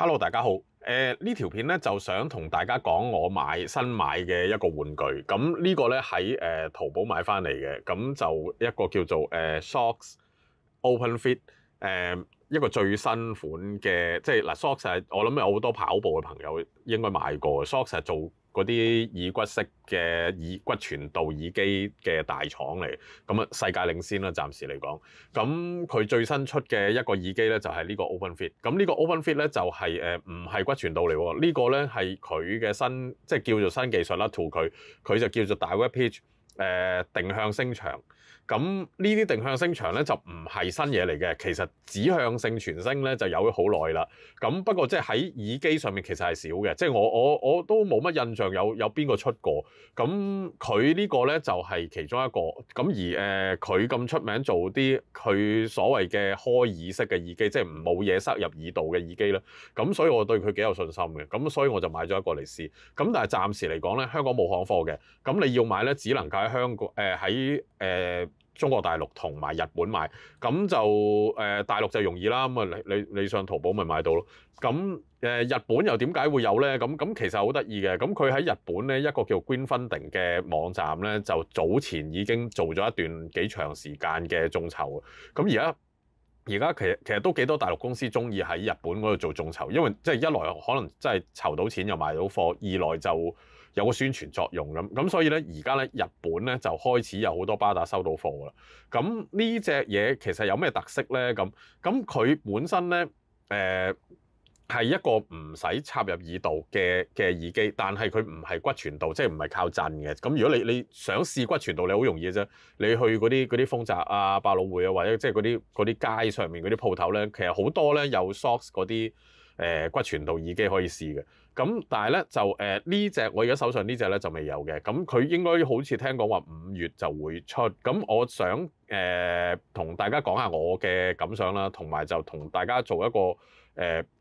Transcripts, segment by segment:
Hello，大家好。呢條片咧就想同大家講我新買嘅一個玩具。咁呢個咧喺淘寶買翻嚟嘅，咁就一個叫做Shocks Open Fit 一個最新款嘅，即係嗱 Shocks 係我諗有好多跑步嘅朋友應該買過。Shocks 係做嗰啲耳骨式嘅耳骨傳導耳機嘅大廠嚟，咁啊世界領先啦，暫時嚟講。咁佢最新出嘅一個耳機咧就係呢個 Open Fit。咁呢個 Open Fit 咧就係唔係骨傳導嚟喎，呢個咧係佢嘅新即係叫做新技術啦，to佢就叫做 Direct Pitch 定向聲場。咁呢啲定向聲場咧就唔係新嘢嚟嘅，其實指向性傳聲咧就有咗好耐啦。咁不過即係喺耳機上面其實係少嘅，即係我都冇乜印象有邊個出過。咁佢呢個咧就係其中一個。咁而佢咁出名做啲佢所謂嘅開耳式嘅耳機，即係冇嘢塞入耳道嘅耳機啦。咁所以我對佢幾有信心嘅。咁所以我就買咗一個嚟試。咁但係暫時嚟講咧，香港冇行貨嘅。咁你要買咧，只能夠喺香港喺中國大陸同埋日本買，咁就大陸就容易啦，咁啊你上淘寶咪買到咯。咁日本又點解會有咧？咁其實好得意嘅，咁佢喺日本咧一個叫 Green Funding 嘅網站咧，就早前已經做咗一段幾長時間嘅眾籌。咁而家其實都幾多大陸公司中意喺日本嗰度做眾籌，因為即係一來可能真係籌到錢又賣到貨，二來就有個宣傳作用咁所以咧而家咧日本咧就開始有好多巴打收到貨啦。咁呢隻嘢其實有咩特色咧？咁佢本身咧係一個唔使插入耳道嘅耳機，但係佢唔係骨傳導，即係唔係靠震嘅。咁如果你想試骨傳導，你好容易嘅啫。你去嗰啲豐澤啊、百老匯啊，或者即係嗰啲街上面嗰啲鋪頭咧，其實好多咧有 Shocks 嗰啲骨傳導耳機可以試嘅。咁但係咧就呢隻我而家手上呢隻咧就未有嘅。咁佢應該好似聽講話5月就會出。咁我想同大家講下我嘅感想啦，同埋就同大家做一個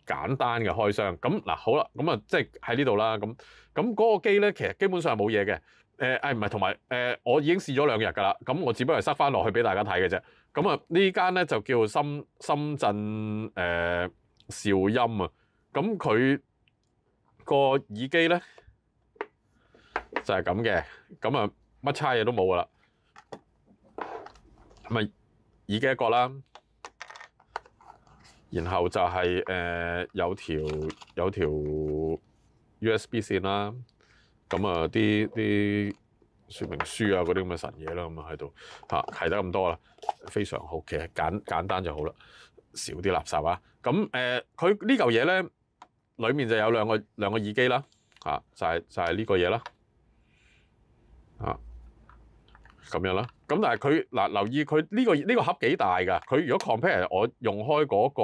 簡單嘅開箱。咁嗱好啦，咁啊即係喺呢度啦。咁嗰個機咧其實基本上係冇嘢嘅。唔係，同埋我已經試咗2日㗎啦。咁我只不過係塞翻落去俾大家睇嘅啫。咁啊呢間咧就叫深圳兆音啊。咁佢個耳機咧就係咁嘅。咁啊乜差嘢都冇㗎啦。咪耳機一個啦。然後就係有條 USB 線啦。咁啊啲說明書啊嗰啲咁嘅神嘢啦，咁啊喺度係得咁多啦，非常好。其實簡單就好啦，少啲垃圾啊。咁佢呢嚿嘢咧，裡面就有兩個耳機啦，就係呢個嘢啦，咁樣啦。咁但係佢留意佢呢個盒幾大㗎？佢如果 compare 我用開嗰個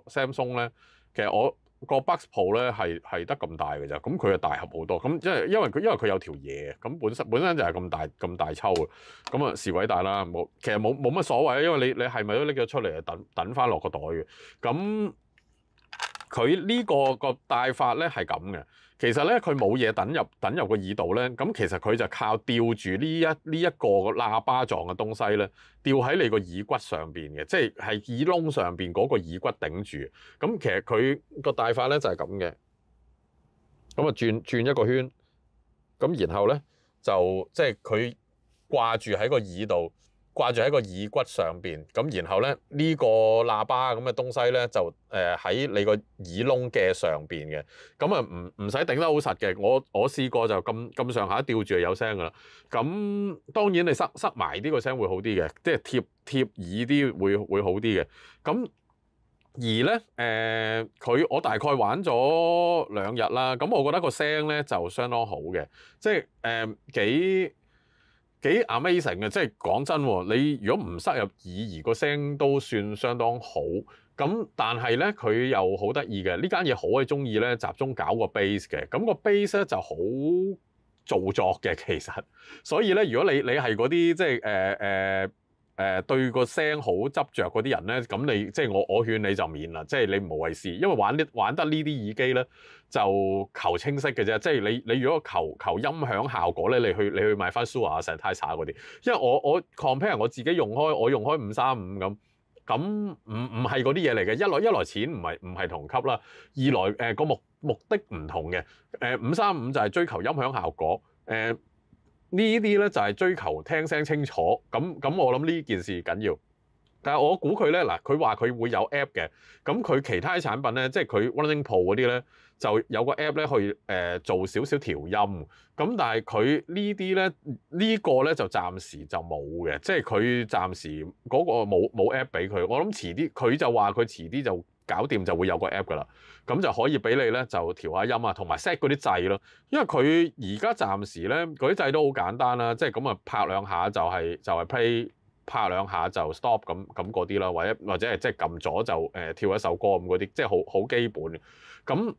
Samsung 咧，其實我個 Buds Pro 咧係得咁大嘅咋。咁佢係大盒好多。咁因為佢有條嘢，咁本身就係咁大抽嘅。咁啊是鬼大啦，其實冇乜所謂，因為你係咪都拎咗出嚟等翻落個袋嘅。咁佢呢個戴法咧係咁嘅。其實咧佢冇嘢等入個耳道咧，咁其實佢就靠吊住呢一個喇叭狀嘅東西咧，吊喺你個耳骨上邊嘅，即係耳窿上邊嗰個耳骨頂住。咁其實佢個戴法咧就係咁嘅。咁啊轉一個圈，咁然後咧就即係佢掛住喺個耳度。掛住喺個耳骨上邊，咁然後咧呢個喇叭咁嘅東西咧就喺你個耳窿嘅上邊嘅，咁啊唔使頂得好實嘅。我試過就咁上下吊住就有聲噶啦。咁當然你塞埋呢個聲會好啲嘅，即係貼耳啲會好啲嘅。咁而咧我大概玩咗2日啦，咁我覺得個聲咧就相當好嘅，即係幾 amazing 嘅。即係講真喎，你如果唔塞入耳而個聲都算相當好。咁但係咧佢又好得意嘅，呢間嘢好鬼中意咧集中搞個 bass 嘅。咁個 bass 咧就好做作嘅其實。所以咧如果你係嗰啲即係對個聲好執着嗰啲人咧，咁你即係我勸你就免啦，即係你無謂試，因為玩得呢啲耳機咧就求清晰嘅啫，即係你如果求音響效果咧，你去買翻 Shure 啊、Sennheiser 嗰啲，因為我 compare 我自己用開535咁，咁唔係嗰啲嘢嚟嘅。一來錢唔係同級啦，二來個目的唔同嘅。535就係追求音響效果，呢啲咧就係追求聽聲清楚。咁我諗呢件事緊要。但係我估佢咧嗱，佢話佢會有 app 嘅，咁佢其他啲產品咧，即係佢 Running Pro 嗰啲咧，就有個 app 咧去做少少調音。咁但係佢呢啲咧呢個咧就暫時就冇嘅，即係佢暫時嗰個冇 app 俾佢。我諗遲啲佢就話佢遲啲就搞掂就會有個 app 噶啦，咁就可以俾你咧就調下音啊，同埋 set 嗰啲掣咯。因為佢而家暫時咧嗰啲掣都好簡單啦，即係咁啊拍兩下就係 play。拍兩下就 stop 咁嗰啲啦，或者係即係撳咗就跳一首歌咁嗰啲，即係好基本。咁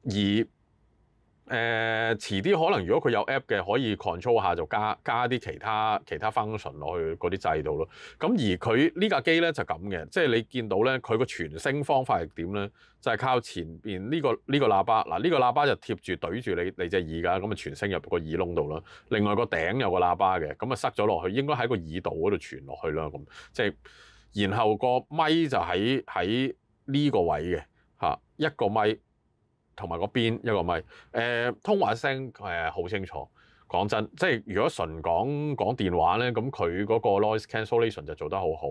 而遲啲可能如果佢有 app 嘅，可以 control 下就加啲其他 function 落去嗰啲掣度咯。咁而佢呢架機咧就咁嘅，即係你見到咧佢個傳聲方法係點咧？就係靠前邊呢個喇叭。嗱，呢個喇叭就貼住對住你隻耳㗎，咁啊傳聲入個耳窿度啦。另外個頂有個喇叭嘅，咁啊塞咗落去，應該喺個耳道嗰度傳落去啦。咁即係然後個咪就喺呢個位嘅嚇，一個咪。同埋個邊一個咪，通話聲好清楚。講真，即係如果純講電話咧，咁佢嗰個 noise cancellation 就做得好好。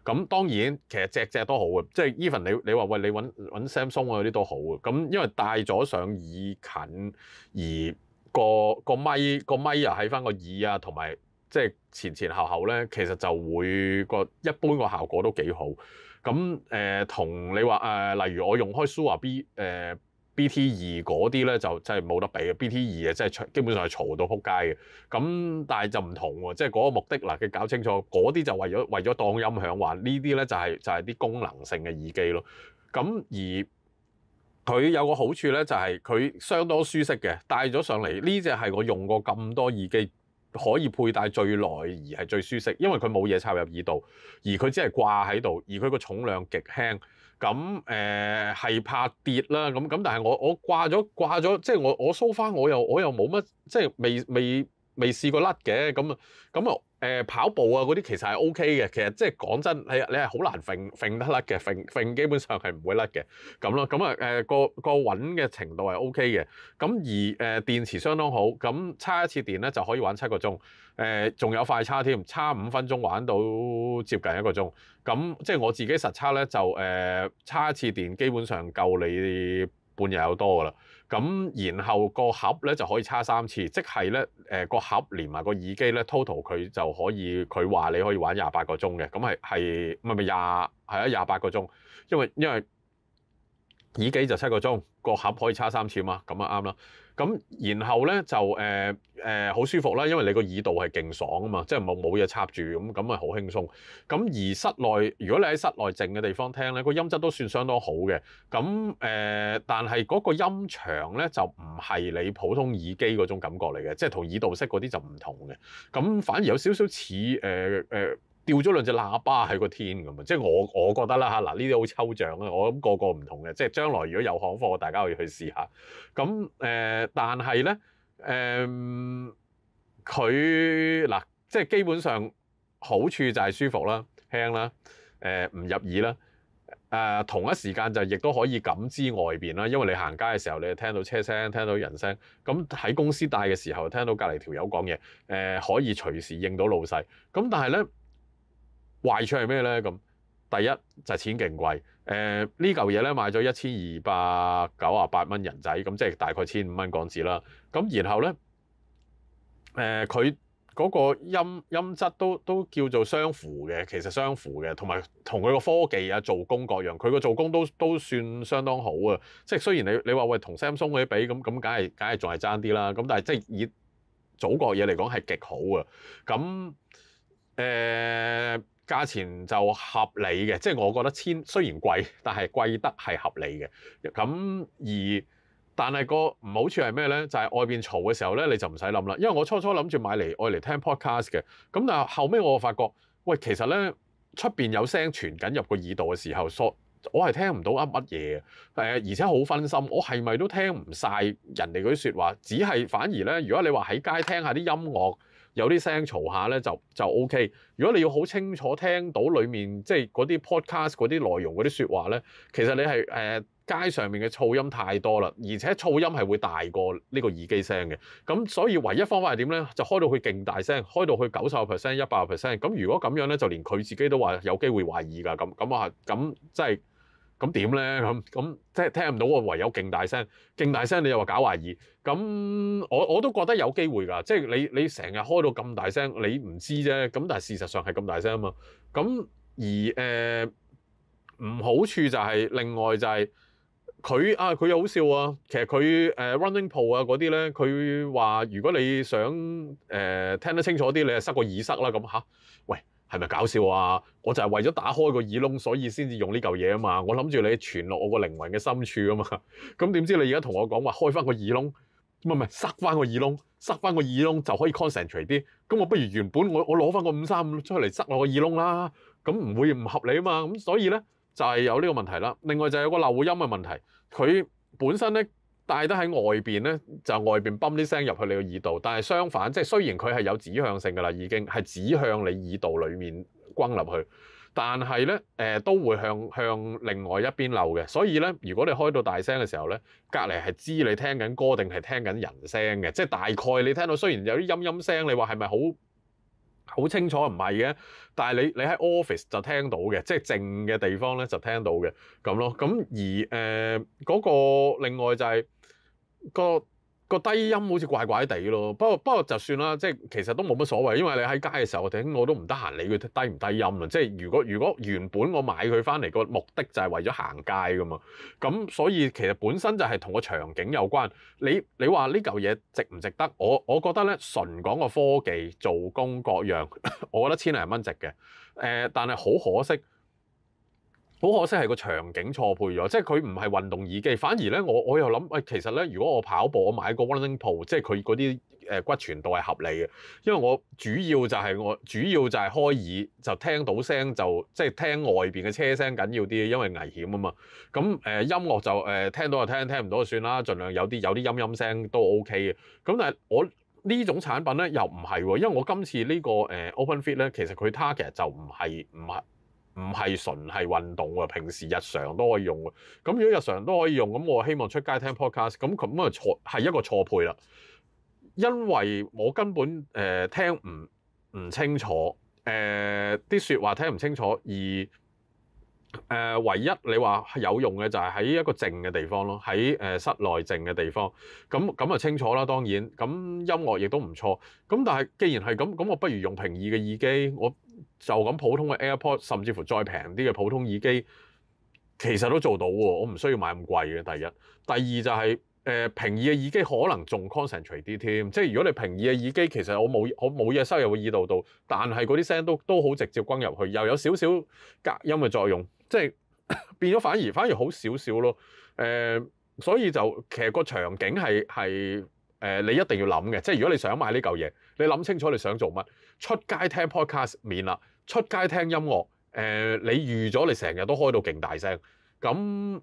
咁當然其實隻都好嘅，即係 even 你話喂你揾 Samsung 啊嗰啲都好嘅。咁因為戴咗上耳近，而個咪又喺翻個耳啊，同埋即係前後咧，其實就會一般個效果都幾好。咁同你話例如我用開 Shure BT2嗰啲咧就真係冇得比嘅。BT2即係基本上係嘈到撲街嘅。咁但係就唔同喎，即係嗰個目的嗱，你搞清楚嗰啲就為咗當音響玩，呢啲咧就係啲功能性嘅耳機咯。咁而佢有個好處咧，就係佢相當舒適嘅，戴咗上嚟呢隻係我用過咁多耳機可以佩戴最耐而係最舒適，因為佢冇嘢插入耳道，而佢只係掛喺度，而佢個重量極輕。咁係怕跌啦，咁但係我掛咗，即係我 so far 我又冇乜，即係未試過甩嘅。咁跑步啊嗰啲其實係 OK 嘅。其實即係講真，你係好難揈得甩嘅，揈基本上係唔會甩嘅咁咯。咁個穩嘅程度係 OK 嘅。咁而電池相當好，咁叉一次電咧就可以玩7個鐘。仲有快叉添，叉5分鐘玩到接近1個鐘。咁即係我自己實測咧，就叉一次電基本上夠你半日有多噶啦。咁然後個盒咧就可以叉3次，即係咧個盒連埋個耳機咧 total 佢就可以，佢話你可以玩28個鐘嘅。咁係唔係28個鐘？因為耳機就7個鐘，個盒可以叉3次嘛，咁啊啱啦。咁然後咧就好舒服啦，因為你個耳道係勁爽啊嘛，即係冇嘢插住咁啊好輕鬆。咁而室內如果你喺室內靜嘅地方聽咧，個音質都算相當好嘅。咁但係嗰個音場咧就唔係你普通耳機嗰種感覺嚟嘅，即係同耳道式嗰啲就唔同嘅。咁反而有少少似掉咗2隻喇叭喺個天咁啊！即係我覺得啦嚇，嗱呢啲好抽象啊，我諗個唔同嘅，即係將來如果有行貨，大家可以去試下。咁但係咧佢嗱即係基本上好處就係舒服啦、輕啦、唔入耳啦。同一時間就亦都可以感知外邊啦，因為你行街嘅時候，你就聽到車聲、聽到人聲。咁喺公司帶嘅時候，聽到隔離條友講嘢，可以隨時應到老細。咁但係咧，壞處係咩咧？咁第一就係錢勁貴。呢嚿嘢咧買咗1298蚊人仔，咁即係大概1500蚊港紙啦。咁然後咧，佢嗰個音質都叫做相符嘅，其實相符嘅，同埋同佢個科技啊、做工各樣，佢個做工都算相當好啊。即係雖然你話喂同 Samsung 嗰啲比，咁梗係仲係爭啲啦。咁但係即係以祖國嘢嚟講係極好啊。咁價錢就合理嘅，即係我覺得雖然貴，但係貴得係合理嘅。但係個唔好處係咩咧？就係外邊嘈嘅時候咧，你就唔使諗啦。因為我初諗住買嚟愛嚟聽 podcast 嘅，咁但係後尾我發覺，喂，其實咧出邊有聲傳緊入個耳道嘅時候，我係聽唔到乜嘢嘅。而且好分心，我係咪都聽唔晒人哋嗰啲説話？只係反而咧，如果你話喺街聽下啲音樂，有啲聲嘈下咧就 OK。如果你要好清楚聽到裡面即係嗰啲 podcast 嗰啲內容嗰啲説話咧，其實你係街上面嘅噪音太多啦，而且噪音係會大過呢個耳機聲嘅。咁所以唯一方法係點咧？就開到佢勁大聲，開到去90%、100%。咁如果咁樣咧，就連佢自己都話有機會懷疑㗎。咁即係咁點咧？咁即係聽唔到喎，唯有勁大聲，勁大聲你又話搞懷疑。咁我都覺得有機會㗎。即係你成日開到咁大聲，你唔知啫。咁但係事實上係咁大聲啊嘛。咁而唔好處就係另外就係。佢又好笑啊！其實佢Running Pro 啊嗰啲咧，佢話如果你想聽得清楚啲，你係塞個耳塞啦咁嚇。喂，係咪搞笑啊？我就係為咗打開個耳窿，所以先至用呢嚿嘢啊嘛。我諗住你傳落我個靈魂嘅深處啊嘛。咁點知你而家同我講話開翻個耳窿，唔係塞翻個耳窿，塞翻個耳窿就可以 concentrate 啲。咁我不如原本我攞翻個535出嚟塞落個耳窿啦。咁唔會唔合理啊嘛。咁所以咧就係有呢個問題啦。另外就係有個漏音嘅問題。佢本身咧帶得喺外邊咧，就外邊泵啲聲入去你個耳道，但係相反，即係雖然佢係有指向性㗎啦，已經係指向你耳道裡面轟入去，但係咧都會向另外一邊漏嘅。所以咧，如果你開到大聲嘅時候咧，隔離係知你聽緊歌定係聽緊人聲嘅，即係大概你聽到雖然有啲陰聲，你話係咪好清楚唔係嘅，但係你喺 office 就聽到嘅，即係靜嘅地方咧就聽到嘅咁咯。咁而嗰個另外就係個低音好似怪怪地咯。不過就算啦，即係其實都冇乜所謂，因為你喺街嘅時候，我都唔得閒理佢低唔低音啊。即係如果原本我買佢翻嚟個目的就係為咗行街噶嘛，咁所以其實本身就係同個場景有關。你話呢嚿嘢值唔值得？我覺得咧純講個科技做工各樣，我覺得千零蚊值嘅。但係好可惜。好可惜係個場景錯配咗，即係佢唔係運動耳機，反而咧我又諗，其實咧如果我跑步，我買個 Running Pro，即係佢嗰啲骨傳導係合理嘅，因為我主要就係開耳就聽到聲，就即係聽外邊嘅車聲緊要啲，因為危險啊嘛。咁音樂就聽到就聽，聽唔到就算啦，盡量有啲陰聲都 OK 嘅。咁但係我呢種產品咧又唔係喎，因為我今次呢個OpenFit 咧，其實佢 target 就唔係純係運動喎，平時日常都可以用喎。咁如果日常都可以用，咁我希望出街聽 podcast，咁啊係一個錯配啦。因為我根本聽唔清楚，啲説話聽唔清楚，而唯一你話有用嘅就係喺一個靜嘅地方咯，喺室內靜嘅地方，咁啊清楚啦，當然，咁音樂亦都唔錯。咁但係既然係咁我不如用平耳嘅耳機，我就咁普通嘅 AirPod， 甚至乎再平啲嘅普通耳機，其實都做到喎。我唔需要買咁貴嘅。第一，第二就係平耳嘅耳機可能仲 concentrate 啲添。即係如果你平耳嘅耳機，其實我冇嘢收入個耳道度，但係嗰啲聲都好直接轟入去，又有少少隔音嘅作用，即係變咗反而好少少咯。所以就其實個場景係你一定要諗嘅，即係如果你想買呢嚿嘢，你諗清楚你想做乜。出街聽 podcast 免啦，出街聽音樂，你預咗你成日都開到勁大聲。咁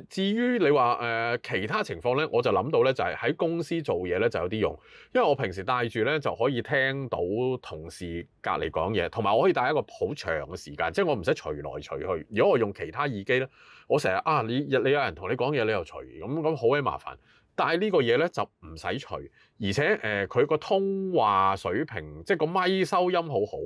至於你話其他情況咧，我就諗到咧就係喺公司做嘢咧就有啲用，因為我平時戴住咧就可以聽到同事隔離講嘢，同埋我可以戴一個好長嘅時間，即係我唔使除來除去。如果我用其他耳機咧，我成日你有人同你講嘢你又除，咁好鬼麻煩。但係呢個嘢咧就唔使除，而且佢個通話水平，即係個咪收音好好，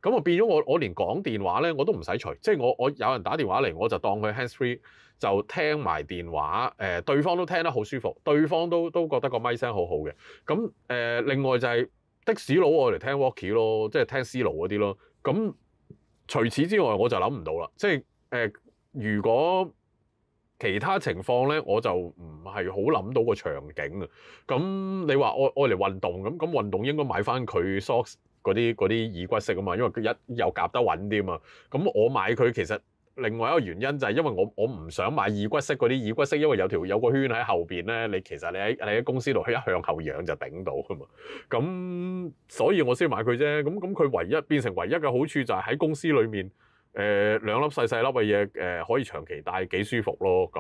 咁啊變咗我連講電話咧我都唔使除，即係我有人打電話嚟我就當佢 hands-free 就聽埋電話，對方都聽得好舒服，對方都覺得個咪聲好好嘅。咁另外就係的士佬我嚟聽 walkie 咯，即係聽司徒嗰啲咯。咁除此之外我就諗唔到啦，即係如果其他情況咧，我就唔係好諗到個場景啊。咁你話我嚟運動咁運動應該買翻佢 Socks 嗰啲耳骨式啊嘛，因為佢又夾得穩啲嘛。咁我買佢其實另外一個原因就係因為我唔想買耳骨式嗰啲耳骨式，因為有個圈喺後邊咧，你其實你喺公司度一向後仰就頂到噶嘛。咁所以我先買佢啫。咁佢變成唯一嘅好處就係喺公司裏面兩粒細細粒嘅嘢可以長期戴幾舒服咯，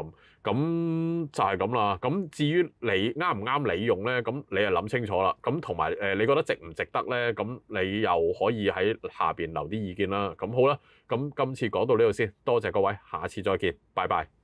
咁就係咁啦。咁至於你啱唔啱你用咧，咁你就諗清楚啦。咁同埋你覺得值唔值得咧？咁你又可以喺下邊留啲意見啦。咁好啦，咁今次講到呢度先，多謝各位，下次再見，拜拜。